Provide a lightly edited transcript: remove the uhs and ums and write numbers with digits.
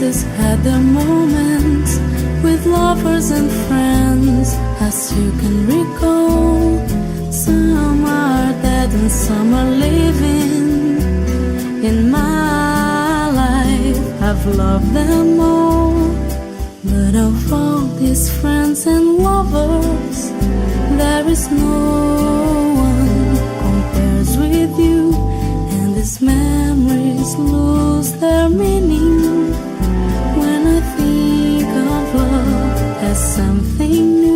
places had their moments with lovers and friends, as you can recall. Some are dead and some are living. In my life, I've loved them all. But of all these friends and lovers, there is no one compares with you. And these memories lose their meaning when I think of love as something new.